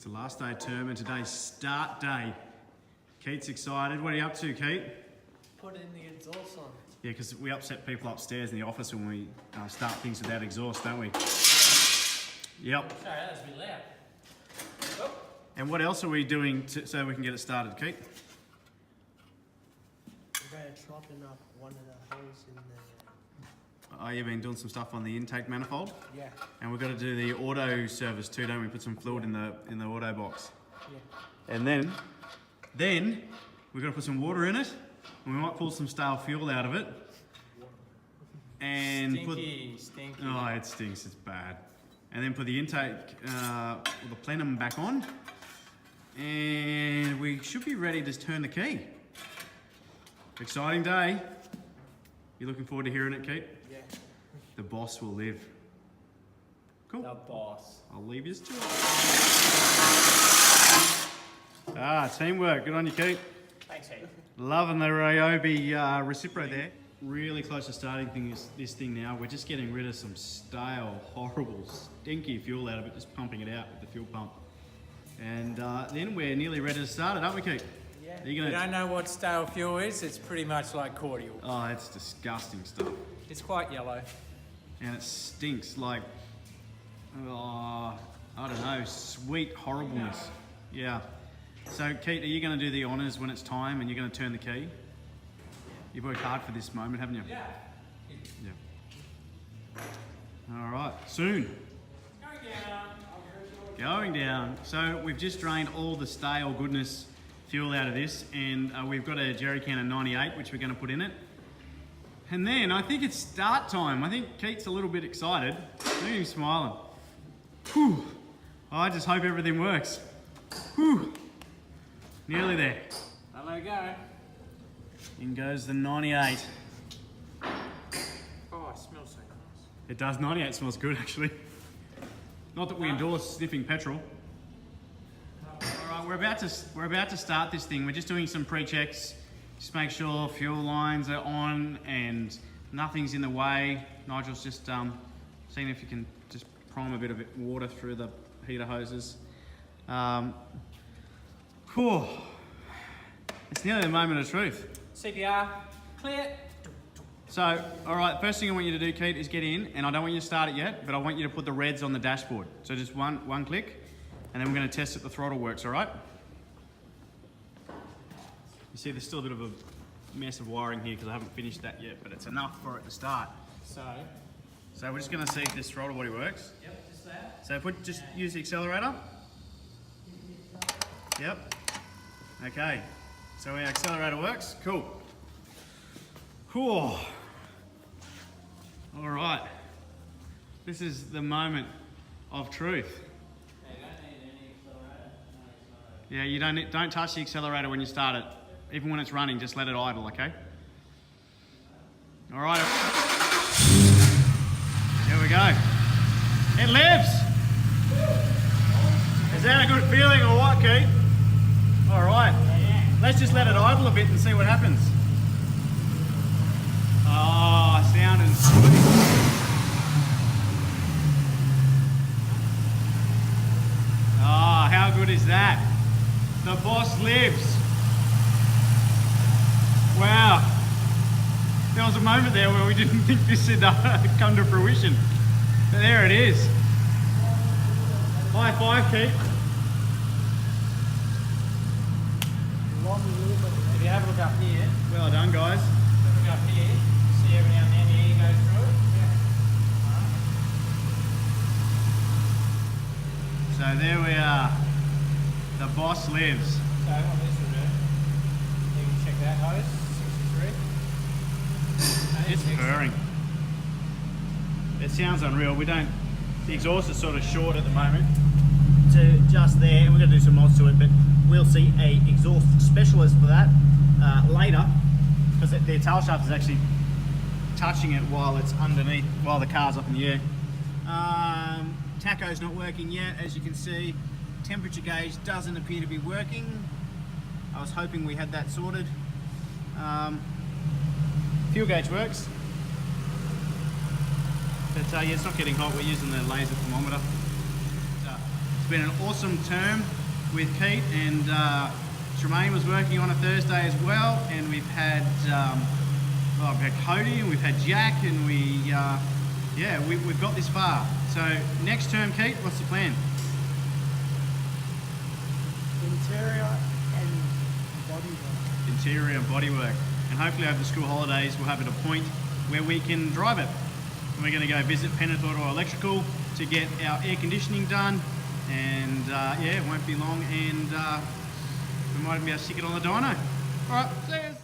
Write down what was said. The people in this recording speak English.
It's the last day of term and today's start day. Keat's excited. What are you up to, Keat? Putting the exhaust on. Yeah, because we upset people upstairs in the office when we start things without exhaust, don't we? Yep. Sorry, that was a bit loud. Oh. And what else are we doing so we can get it started, Keat? We're going to chopping up one of the holes in the... Oh, you've been doing some stuff on the intake manifold? Yeah. And we've got to do the auto service too, don't we? Put some fluid in the auto box. Yeah. And then we've got to put some water in it. And we might pull some stale fuel out of it. And stinky. Oh, it stinks, it's bad. And then put the intake, the plenum back on. And we should be ready to turn the key. Exciting day. You looking forward to hearing it, Keat? Yeah. The boss will live. Cool. The boss. I'll leave you to it. Teamwork. Good on you, Keat. Thanks, Keat. Loving the Ryobi Recipro there. Really close to starting this thing now. We're just getting rid of some stale, horrible, stinky fuel out of it, just pumping it out with the fuel pump. And then we're nearly ready to start it, aren't we, Keat? Yeah. If you don't know what stale fuel is, it's pretty much like cordial. Oh, it's disgusting stuff. It's quite yellow. And it stinks like, I don't know, sweet horribleness. Yeah. So, Keat, are you going to do the honours when it's time and you're going to turn the key? You've worked hard for this moment, haven't you? Yeah. Yeah. All right, soon. Going down. So we've just drained all the stale goodness fuel out of this, and we've got a jerry can of 98, which we're going to put in it. And then I think it's start time. I think Keat's a little bit excited. Look at him smiling. Whew. I just hope everything works. Whew. Nearly there. I'll let it go. In goes the 98. Oh, it smells so nice. It does. 98 smells good, actually. Not that we endorse sniffing petrol. All right, we're about to start this thing. We're just doing some pre-checks. Just make sure fuel lines are on and nothing's in the way. Nigel's just seeing if you can just prime a bit of water through the heater hoses. Whew. It's nearly the moment of truth. CPR, clear. So, all right, first thing I want you to do, Keat, is get in, and I don't want you to start it yet, but I want you to put the reds on the dashboard. So just one click, and then we're going to test that the throttle works, all right? You see there's still a bit of a mess of wiring here because I haven't finished that yet, but it's enough for it to start. So we're just going to see if this throttle body works. Yep, just that. So just use the accelerator. Yep. Okay. So our accelerator works. Cool. Cool. All right. This is the moment of truth. Yeah, you don't need any accelerator. No accelerator. Yeah, don't touch the accelerator when you start it. Even when it's running, just let it idle, okay? All right. Here we go. It lives. Is that a good feeling or what, Keat? All right. Let's just let it idle a bit and see what happens. Oh, sounding sweet. Oh, how good is that? The boss lives. Wow. There was a moment there where we didn't think this would come to fruition. But there it is. High five, Keat. If you have a look up here, Well done, guys. look up here, see every now and then the air goes through it. Yeah. So there we are. The boss lives. So what this will do, you can check that hose, 63. It's purring. It sounds unreal. The exhaust is sort of short at the moment to just there, and we're going to do some mods to it, but we'll see a exhaust specialist for that later, because their tail shaft is actually touching it while it's underneath, while the car's up in the air. Tacho's not working yet, as you can see. Temperature gauge doesn't appear to be working. I was hoping we had that sorted. Fuel gauge works. But yeah, it's not getting hot. We're using the laser thermometer. been an awesome term with Keat, and Tremaine was working on a Thursday as well, and we've had Cody and we've had Jack, and we've got this far. So next term, Keat, what's the plan? Interior and bodywork. Interior and bodywork, and hopefully over the school holidays we'll have it a point where we can drive it. And we're going to go visit Penrith Auto Electrical to get our air conditioning done, and yeah, it won't be long, and we might even be able to stick it on the dyno. Alright, see you.